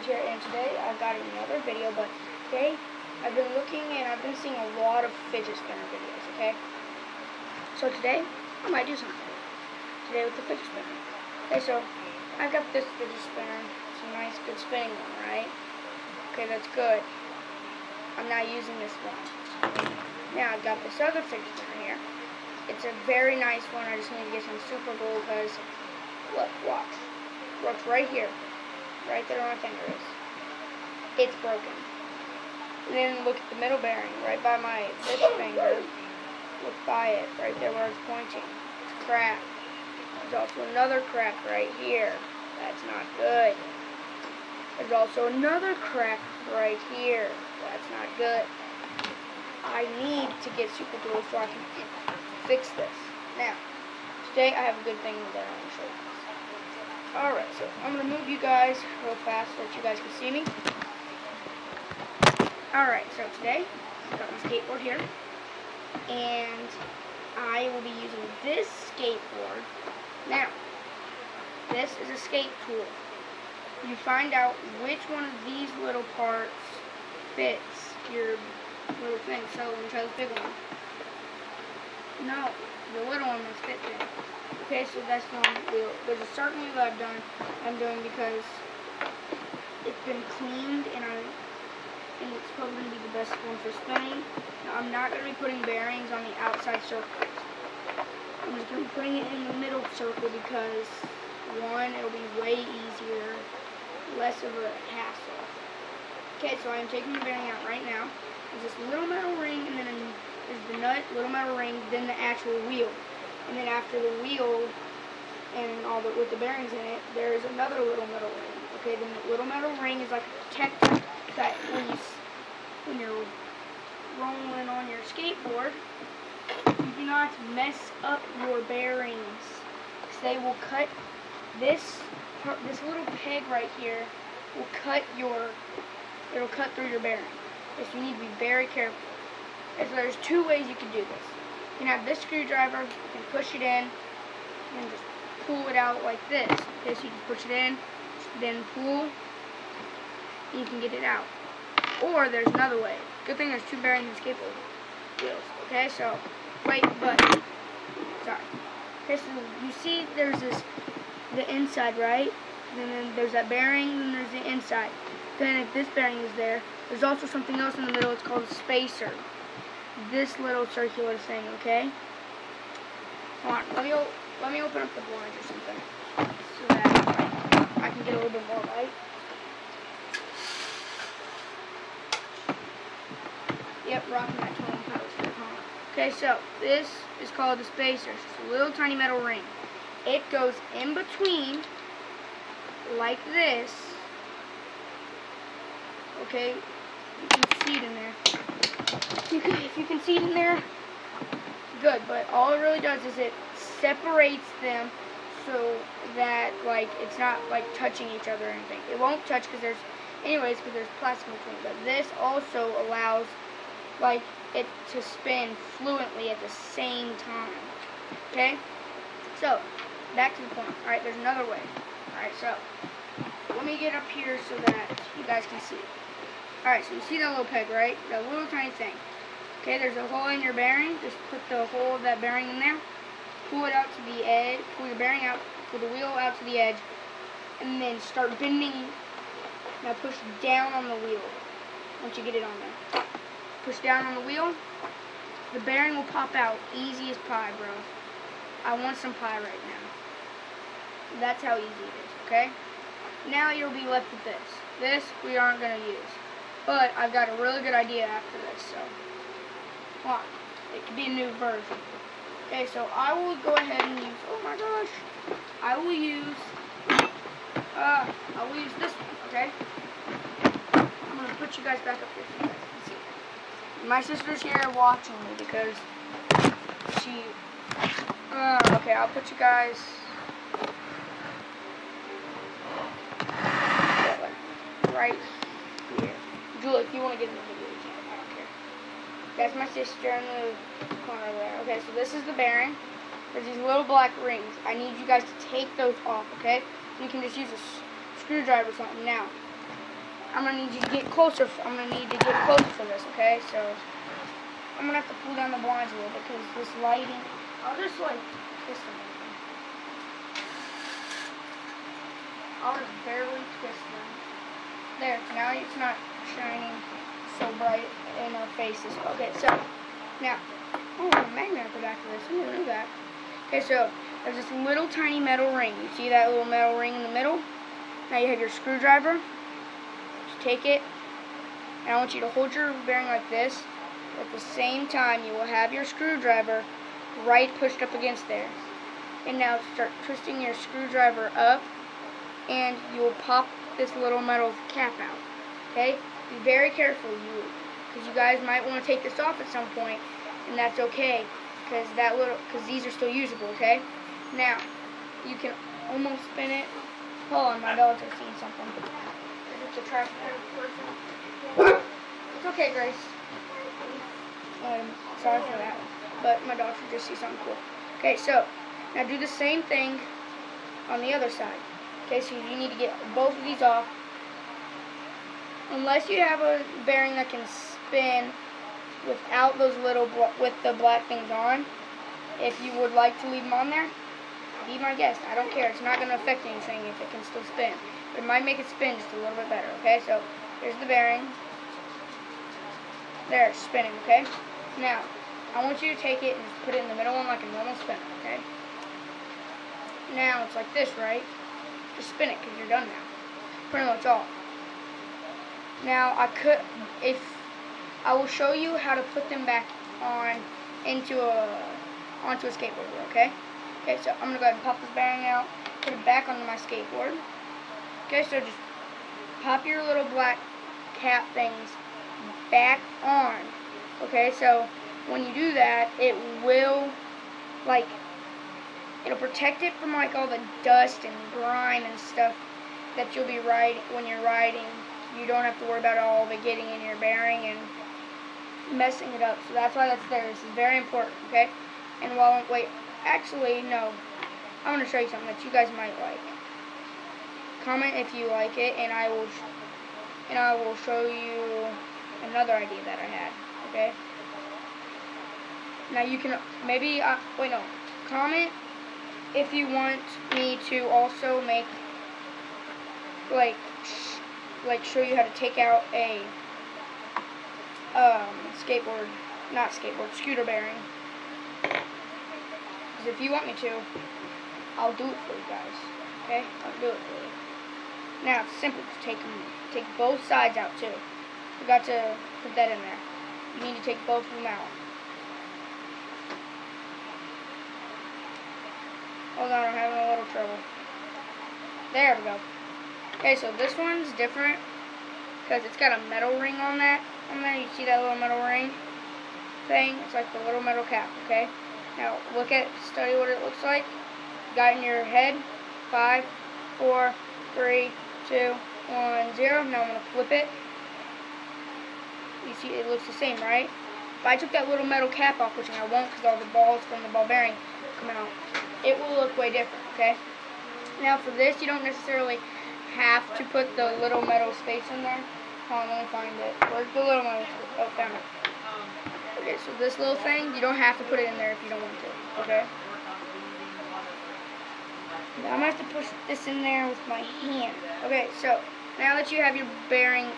here, and today I've got another video, but today I've been looking and I've been seeing a lot of fidget spinner videos, okay? So today, I might do something today with the fidget spinner. Okay, so I've got this fidget spinner. It's a nice, good spinning one, right? Okay, that's good. I'm not using this one. Now I've got this other fidget spinner here. It's a very nice one. I just need to get some super glue because, look, watch. Works right here. Right there where my finger is. It's broken. And then look at the middle bearing, right by my this finger. Look by it, right there where it's pointing. It's cracked. There's also another crack right here. That's not good. There's also another crack right here. That's not good. I need to get super glue so I can fix this. Now, today I have a good thing that I want to show you. Alright, so I'm going to move you guys real fast so that you guys can see me. Alright, so today I've got my skateboard here. And I will be using this skateboard. Now, this is a skate tool. You find out which one of these little parts fits your little thing. So let me try this big one. No, the little one must fit there. Okay, so that's the one wheel. There's a certain wheel that I'm doing because it's been cleaned and it's probably going to be the best one for spinning. Now, I'm not going to be putting bearings on the outside circles. I'm just going to be putting it in the middle circle because, one, it'll be way easier, less of a hassle. Okay, so I'm taking the bearing out right now. There's this little metal ring, and then there's the nut, little metal ring, then the actual wheel. And then after the wheel and all with the bearings in it, there is another little metal ring. Okay, then the little metal ring is like a protector that when you're rolling on your skateboard, you do not mess up your bearings. Because they will cut this little peg right here will it'll cut through your bearing. So you need to be very careful. Okay, so there's two ways you can do this. You can have this screwdriver, you can push it in, and just pull it out like this. Okay, so you can push it in, then pull, and you can get it out. Or there's another way. Good thing there's two bearings and skateboard wheels. Okay, so, wait, but, sorry. Okay, so you see there's the inside, right? And then there's that bearing, and there's the inside. Then if this bearing is there, there's also something else in the middle. It's called a spacer. This little circular thing, okay? Hold on, let me open up the board or something so that I can get a little bit more light. Yep, rocking that 20 pounds. Okay, so this is called the spacer. It's just a little tiny metal ring. It goes in between like this. Okay, you can see it in there. If you can see it in there, good. But all it really does is it separates them so that it's not touching each other or anything. It won't touch because there's plastic in between. But this also allows it to spin fluently at the same time. Okay. So back to the point. All right, there's another way. All right, so let me get up here so that you guys can see. Alright, so you see that little peg, right? That little tiny thing. Okay, there's a hole in your bearing. Just put the hole of that bearing in there. Pull it out to the edge. Pull your bearing out. Pull the wheel out to the edge. And then start bending. Now push down on the wheel. Once you get it on there. Push down on the wheel. The bearing will pop out. Easy as pie, bro. I want some pie right now. That's how easy it is, okay? Now you'll be left with this. This we aren't going to use. But I've got a really good idea after this, so hold on. It could be a new version. Okay, so I will go ahead and use, oh my gosh, I will use this one, okay? I'm going to put you guys back up here so you guys can see. My sister's here watching me because she, okay, I'll put you guys right here. Julie, if you want to get in the video, you can. I don't care. That's my sister in the corner there. Okay, so this is the bearing. There's these little black rings. I need you guys to take those off, okay? You can just use a screwdriver or something. Now, I'm gonna need you to get closer. I'm gonna need to get closer for this, okay? So I'm gonna have to pull down the blinds a little bit because this lighting. I'll just like twist them. I'll just barely twist them. There. Now it's not shining so bright in our faces. Okay, so now, oh, a magnet at the back of this. I didn't know that. Okay, so there's this little tiny metal ring. You see that little metal ring in the middle? Now you have your screwdriver. Just take it, and I want you to hold your bearing like this. At the same time, you will have your screwdriver right pushed up against there. And now start twisting your screwdriver up, and you will pop this little metal cap out. Okay? Be very careful, because you guys might want to take this off at some point, and that's okay, because these are still usable. Okay? Now you can almost spin it. Hold on, my dogs are seeing something. It's a trash person. It's okay, Grace. Sorry for that, but my dogs should just see something cool. Okay, so now do the same thing on the other side. Okay, so you need to get both of these off. Unless you have a bearing that can spin without those little with the black things on, if you would like to leave them on there, be my guest. I don't care. It's not going to affect anything if it can still spin. But it might make it spin just a little bit better. Okay, so here's the bearing. There, it's spinning. Okay. Now I want you to take it and just put it in the middle one like a normal spinner. Okay. Now it's like this, right? Just spin it because you're done now. Pretty much all. Now I will show you how to put them back on onto a skateboard wheel, okay? Okay, so I'm gonna go ahead and pop this bearing out, put it back onto my skateboard. Okay, so just pop your little black cap things back on. Okay, so when you do that, it will it'll protect it from like all the dust and grime and stuff that you'll be riding when you're riding. You don't have to worry about all of it getting in your bearing and messing it up. So that's why that's there. This is very important, okay? And actually, no. I'm going to show you something that you guys might like. Comment if you like it, and I will show you another idea that I had, okay? Now you can comment if you want me to also make show you how to take out a scooter bearing. Because if you want me to, I'll do it for you guys. Okay? I'll do it for you. Now it's simple. Just take both sides out too. Forgot to put that in there. You need to take both of them out. Hold on, I'm having a little trouble. There we go. Okay, so this one's different because it's got a metal ring on there. You see that little metal ring thing? It's like the little metal cap, okay? Now, study what it looks like. Got it in your head. 5, 4, 3, 2, 1, 0. Now I'm going to flip it. You see it looks the same, right? If I took that little metal cap off, which I won't because all the balls from the ball bearing come out, it will look way different, okay? Now for this, you don't necessarily have to put the little metal space in there. Hold on, let me find it. Where's the little metal space? Oh, found it. Okay, so this little thing, you don't have to put it in there if you don't want to, okay? Now I'm going to have to push this in there with my hand. Okay, so now that you have your bearing,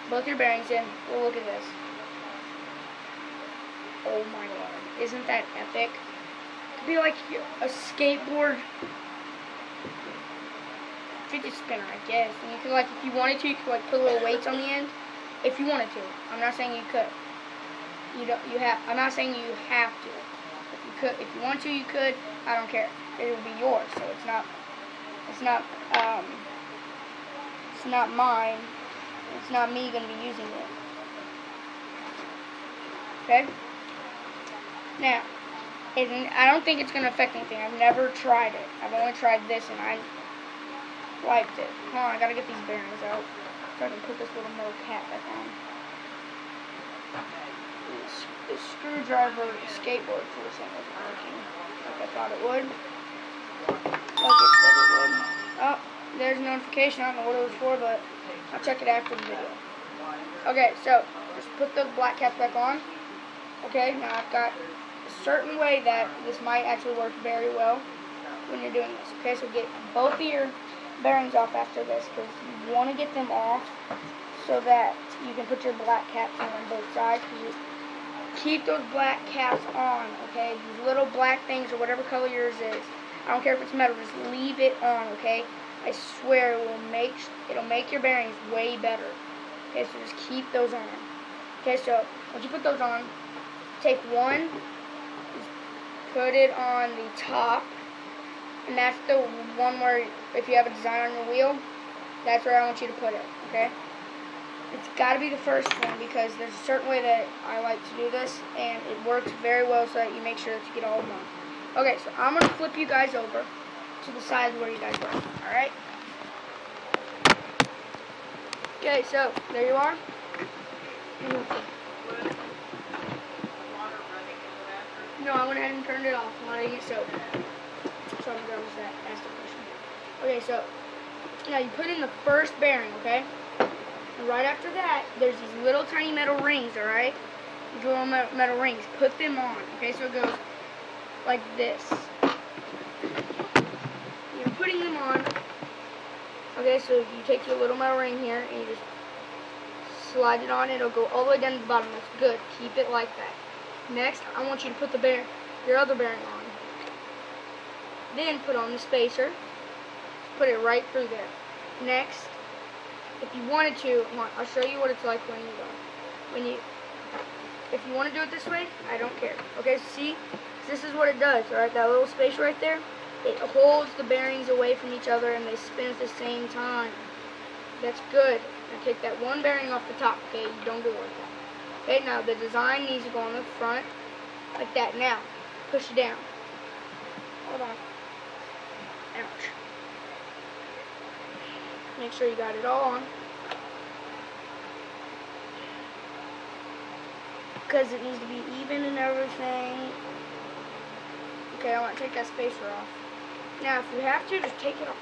both your bearings in, we'll look at this. Oh my god, isn't that epic? It could be like a skateboard fidget spinner, I guess. And you could if you wanted to, you could put little weights on the end. If you wanted to. I'm not saying you could. I'm not saying you have to. If you could, if you want to, you could. I don't care. It will be yours. So it's not mine. It's not me going to be using it. Okay? Now, I don't think it's going to affect anything. I've never tried it. I've only tried this, and I liked it. Hold on, I got to get these bearings out so I can put this little metal cap back on. This screwdriver skateboard for this one wasn't working like I thought it would. Like it said it would. Oh, there's a notification. I don't know what it was for, but I'll check it after the video. Okay, so just put those black caps back on. Okay, now I've got a certain way that this might actually work very well when you're doing this. Okay, so get both of your bearings off after this, because you want to get them off so that you can put your black caps on both sides. Keep those black caps on, okay? These little black things or whatever color yours is. I don't care if it's metal, just leave it on, okay? I swear it'll make your bearings way better. Okay, so just keep those on. Okay, so once you put those on, take one, just put it on the top, and that's the one where if you have a design on your wheel, that's where I want you to put it, okay? It's got to be the first one because there's a certain way that I like to do this, and it works very well so that you make sure that you get all of them. Okay, so I'm going to flip you guys over to the side where you guys were, alright? Okay, so there you are. No, I went ahead and turned it off. I'm letting it soak. So I'm done with that. Ask the question. Okay, so now you put in the first bearing, okay? And right after that, there's these little tiny metal rings, alright? These little metal rings. Put them on, okay? So it goes like this. You're putting them on. Okay, so you take your little metal ring here and you just slide it on. It'll go all the way down to the bottom. That's good. Keep it like that. Next, I want you to put your other bearing on. Then put on the spacer. Put it right through there. Next, if you wanted to, I'll show you what it's like when you go. If you want to do it this way, I don't care. Okay, so see, this is what it does. All right, that little space right there, it holds the bearings away from each other and they spin at the same time. That's good. Now take that one bearing off the top. Okay, you don't do it like that. Okay, now the design needs to go on the front like that. Now, push it down. Hold on. Ouch. Make sure you got it all on. Because it needs to be even and everything. Okay, I want to take that spacer off. Now, if you have to, just take it off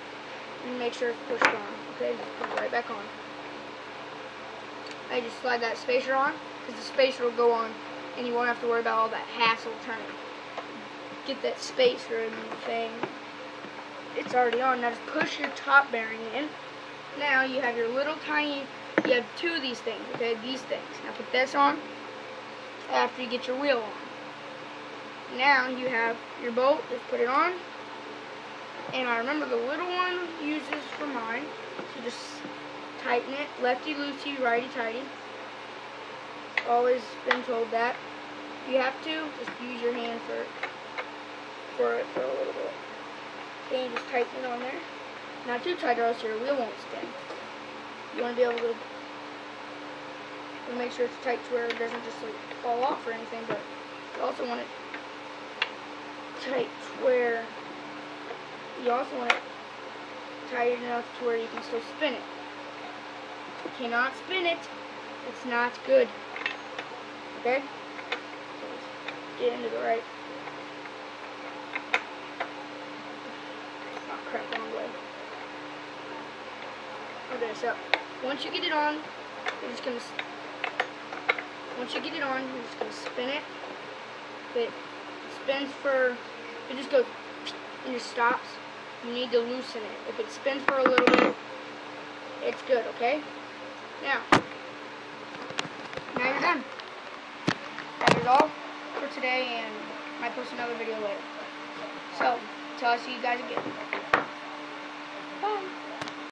and make sure it's pushed on. Okay, just put it right back on. I just slide that spacer on because the spacer will go on and you won't have to worry about all that hassle trying to get that spacer and thing. It's already on. Now just push your top bearing in. Now you have your little tiny, you have two of these things, okay, these things. Now put this on after you get your wheel on. Now you have your bolt, just put it on. And I remember the little one uses for mine. So just tighten it, lefty-loosey, righty-tighty. Always been told that. If you have to, just use your hand for it for a little bit. Okay, you just tighten it on there. Not too tight or else your wheel won't spin. You want to be able to make sure it's tight to where it doesn't just like fall off or anything, but you also want it tight to where you also want it tight enough to where you can still spin it. You cannot spin it. It's not good. Okay? So let's get into the right. Oh crap, wrong way. Okay, so once you get it on, you're just gonna. Once you get it on, you're just gonna spin it. If it spins for, it just goes and just stops. You need to loosen it. If it spins for a little bit, it's good. Okay. Now you're done. That is all for today, and I might post another video later. So, till I see you guys again. Bye.